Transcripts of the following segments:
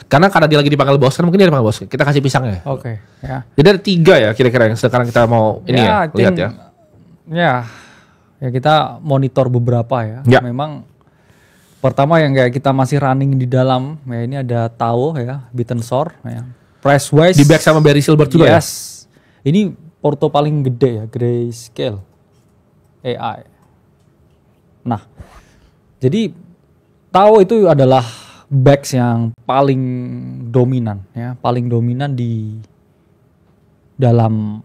karena dia lagi dipanggil bos kan, mungkin dia dipanggil bos. Kita kasih pisangnya. Oke, ya. Jadi ada 3 ya kira-kira yang sekarang kita mau ini ya, lihat ya. Ya kita monitor beberapa ya. Ya. Memang pertama yang kayak kita masih running di dalam ya, ini ada Tao ya, Bitensor ya. Price wise Di back sama Barry Silbert juga ya. Ini porto paling gede ya, Grayscale AI. Nah, jadi Tao itu adalah backs yang paling dominan ya, paling dominan di dalam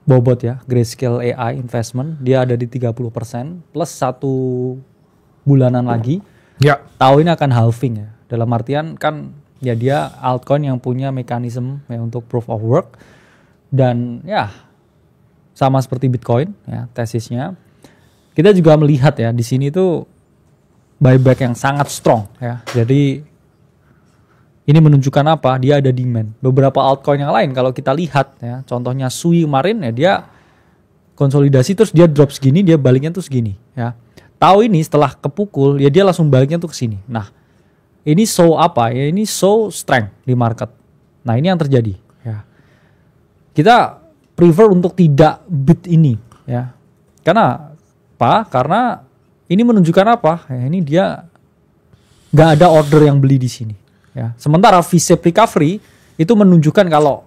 bobot ya, Grayscale AI investment. Dia ada di 30% plus 1 bulanan lagi. Ya. Tao ini akan halving ya. Dalam artian kan ya dia altcoin yang punya mekanisme ya untuk proof of work, dan ya sama seperti Bitcoin ya tesisnya. Kita juga melihat ya di sini tuh buyback yang sangat strong ya. Jadi ini menunjukkan apa? Dia ada demand. Beberapa altcoin yang lain kalau kita lihat ya, contohnya Sui kemarin ya, dia konsolidasi terus dia drop segini, dia baliknya tuh segini ya. Tahu ini setelah kepukul ya dia langsung baliknya tuh ke sini. Nah, ini show apa ya? Ini show strength di market. Nah, ini yang terjadi ya. Kita prefer untuk tidak bid ini ya. Karena apa? Karena ini menunjukkan apa? Ya, ini dia nggak ada order yang beli di sini. Ya. Sementara V-shape recovery itu menunjukkan kalau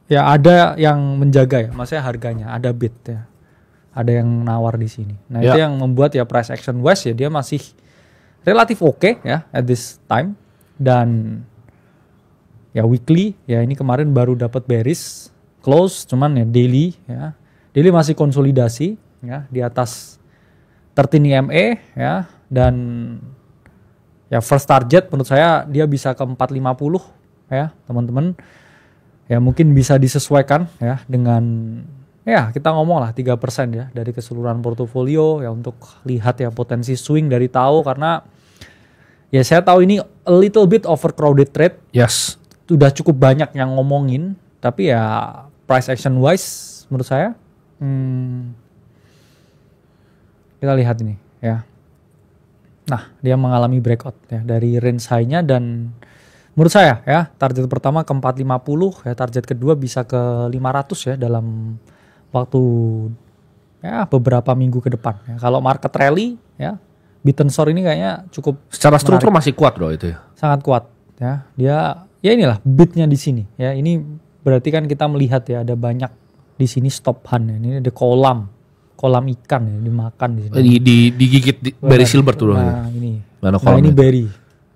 ya ada yang menjaga ya, maksudnya harganya ada bid ya, ada yang nawar di sini. Nah itu yang membuat ya price action wise ya dia masih relatif oke ya at this time, dan ya weekly ya ini kemarin baru dapat bearish close, cuman ya daily masih konsolidasi ya di atas 13 EMA ya, dan ya first target menurut saya dia bisa ke 450 ya teman-teman. Ya mungkin bisa disesuaikan ya dengan ya kita ngomong lah 3% ya dari keseluruhan portofolio ya, untuk lihat ya potensi swing dari Tao, karena ya saya tahu ini a little bit overcrowded trade. Yes. Udah cukup banyak yang ngomongin, tapi ya price action wise menurut saya kita lihat ini ya. Nah, dia mengalami breakout ya dari range high-nya, dan menurut saya ya target pertama ke 450 ya, target kedua bisa ke 500 ya dalam waktu ya beberapa minggu ke depan ya. Kalau market rally ya, Bitensor ini kayaknya cukup secara struktur menarik. masih kuat bro itu ya. Sangat kuat ya. Dia ya inilah bidnya di sini ya. Ini berarti kan kita melihat ya ada banyak di sini stop hunt ya. Ini ada kolam ikan ya dimakan di sini. Digigit Barry Silbert tuh. Nah, ini. Nah, ini Barry.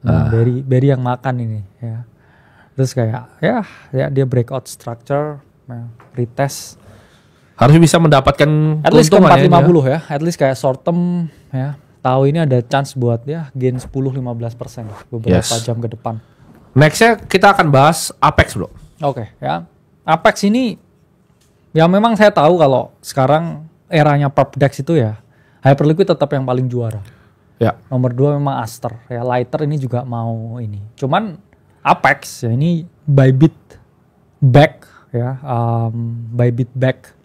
Nah, Barry yang makan ini ya. Terus kayak ya dia breakout structure, ya, retest. Harus bisa mendapatkan at least ke 450 ya. At least kayak short term ya. Tahu ini ada chance buat ya gain 10-15% beberapa jam ke depan. Nextnya kita akan bahas Apex bro. Oke ya. Apex ini ya memang saya tahu kalau sekarang eranya PerpDex itu ya Hyperliquid tetap yang paling juara. Ya. Nomor 2 memang Aster ya, Lighter ini juga mau ini. Cuman Apex ya ini Bybit back ya, Bybit back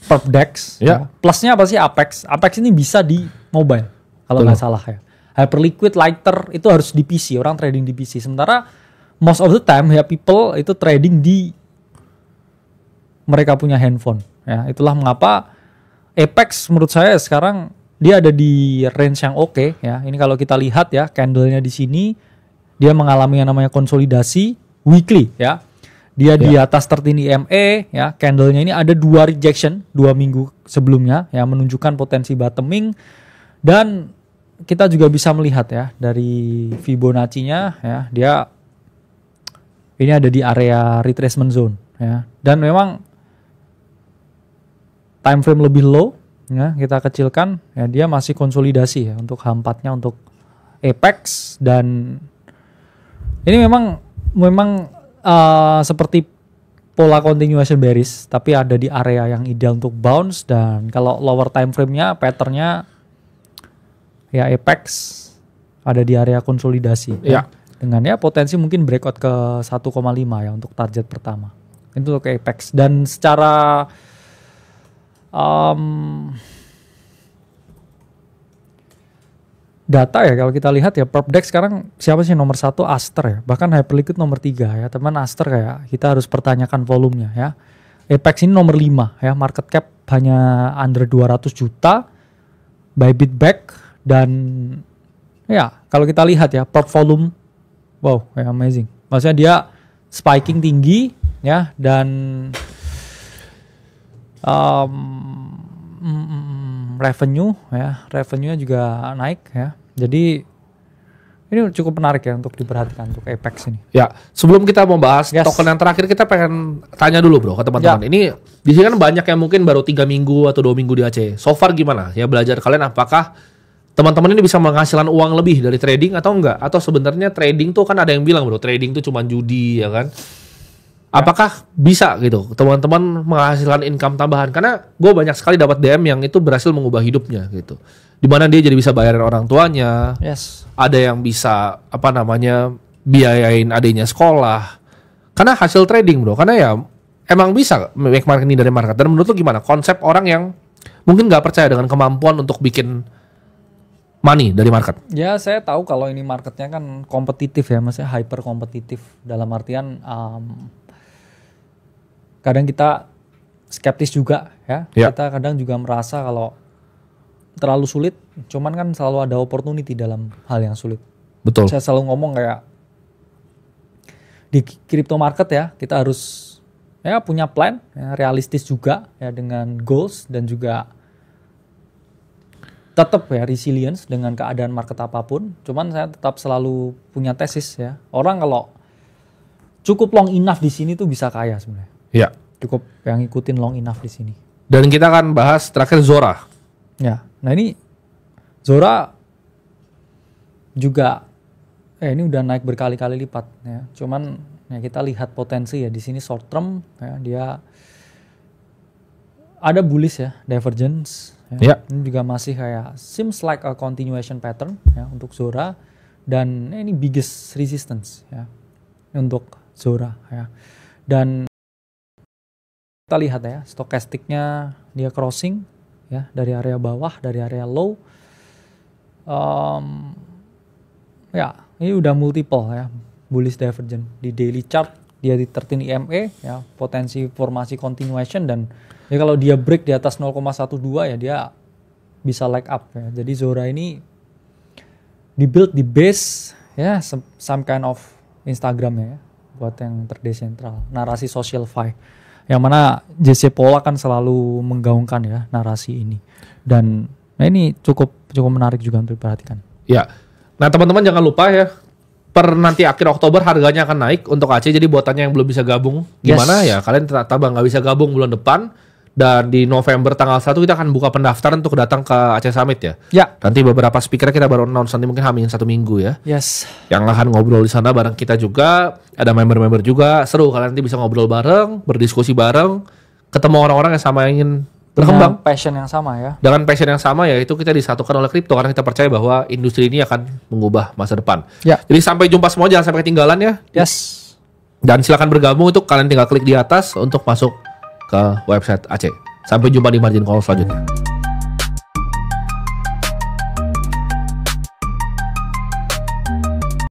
PerpDex ya. Plusnya apa sih Apex? Apex ini bisa di mobile kalau nggak salah ya. Hyperliquid, Lighter itu harus di PC, orang trading di PC. Sementara most of the time ya people itu trading di mereka punya handphone ya. Itulah mengapa Apex menurut saya sekarang dia ada di range yang oke ya. Ini kalau kita lihat ya candlenya di sini dia mengalami yang namanya konsolidasi weekly ya. Dia di atas 13 EMA ya. Candlenya ini ada 2 rejection 2 minggu sebelumnya ya, menunjukkan potensi bottoming, dan kita juga bisa melihat ya dari Fibonacci-nya ya, dia ini ada di area retracement zone ya. Dan memang time frame lebih low ya, kita kecilkan ya, dia masih konsolidasi ya untuk H4-nya untuk Apex, dan ini memang seperti pola continuation bearish tapi ada di area yang ideal untuk bounce. Dan kalau lower time frame-nya pattern-nya ya Apex ada di area konsolidasi ya. Dengan ya potensi mungkin breakout ke 1,5 ya untuk target pertama. Itu untuk Apex. Dan secara data ya, kalau kita lihat ya Perpdex sekarang siapa sih nomor 1? Aster ya, bahkan Hyperliquid nomor 3 ya teman. Aster kayak kita harus pertanyakan volumenya ya. Apex ini nomor 5 ya, market cap hanya under 200 juta. Bybit back, dan ya kalau kita lihat ya perp volume, wow ya amazing. Maksudnya dia spiking tinggi ya, dan revenue-nya juga naik ya. Jadi ini cukup menarik ya untuk diperhatikan untuk Apex ini. Ya, sebelum kita membahas token yang terakhir, kita pengen tanya dulu bro ke teman-teman. Ini di sini kan banyak yang mungkin baru 3 minggu atau 2 minggu di Aceh. So far gimana ya belajar kalian? Apakah teman-teman ini bisa menghasilkan uang lebih dari trading atau enggak? Atau sebenarnya trading tuh kan ada yang bilang bro, trading tuh cuma judi ya kan? Apakah bisa gitu teman-teman menghasilkan income tambahan? Karena gue banyak sekali dapat DM yang itu berhasil mengubah hidupnya gitu. Dimana dia jadi bisa bayarin orang tuanya. Ada yang bisa biayain adiknya sekolah. Karena hasil trading bro. Karena ya emang bisa make money dari market. Dan menurut lu gimana konsep orang yang mungkin nggak percaya dengan kemampuan untuk bikin money dari market? Ya saya tahu kalau ini marketnya kan kompetitif ya, maksudnya hyper kompetitif dalam artian kadang kita skeptis juga ya. Kita kadang juga merasa kalau terlalu sulit, cuman kan selalu ada opportunity dalam hal yang sulit. Betul. Saya selalu ngomong kayak di crypto market ya, kita harus ya punya plan ya, realistis juga ya, dengan goals, dan juga tetap ya resilience dengan keadaan market apapun. Cuman saya tetap selalu punya tesis ya. Orang kalau cukup long enough di sini tuh bisa kaya sebenarnya. Ya. Cukup yang ngikutin long enough di sini. Dan kita akan bahas terakhir Zora. Ya. Nah ini Zora juga ini udah naik berkali-kali lipat ya. Cuman ya kita lihat potensi ya di sini short term ya, dia ada bullish ya, divergence ya. Ini juga masih kayak seems like a continuation pattern ya untuk Zora, dan ini biggest resistance ya untuk Zora ya. Dan kita lihat ya stokastiknya dia crossing ya dari area bawah, dari area low. Ya ini udah multiple ya bullish divergence di daily chart, dia di 13 EMA ya, potensi formasi continuation, dan ya kalau dia break di atas 0,12 ya dia bisa leg up ya. Jadi Zora ini dibuild di base ya some kind of Instagram ya, buat yang terdesentral, narasi social fi, yang mana JC Pola kan selalu menggaungkan ya narasi ini. Dan nah ini cukup menarik juga untuk diperhatikan. Ya. Nah teman-teman jangan lupa ya, per nanti akhir Oktober harganya akan naik untuk Aceh. Jadi buatannya yang belum bisa gabung gimana ya, kalian ternyata nggak bisa gabung bulan depan. Dan di November tanggal 1 kita akan buka pendaftaran untuk datang ke Aceh Summit ya. Nanti beberapa speaker kita baru announce nanti mungkin hamin 1 minggu ya. Yang akan ngobrol di sana bareng kita juga. Ada member-member juga, seru, kalian nanti bisa ngobrol bareng, berdiskusi bareng, ketemu orang-orang yang sama ingin berkembang. Dengan passion yang sama ya. Dengan passion yang sama ya, itu kita disatukan oleh kripto karena kita percaya bahwa industri ini akan mengubah masa depan. Jadi sampai jumpa semua, jangan sampai ketinggalan ya. Dan silakan bergabung, untuk kalian tinggal klik di atas untuk masuk ke website Aceh. Sampai jumpa di margin call selanjutnya.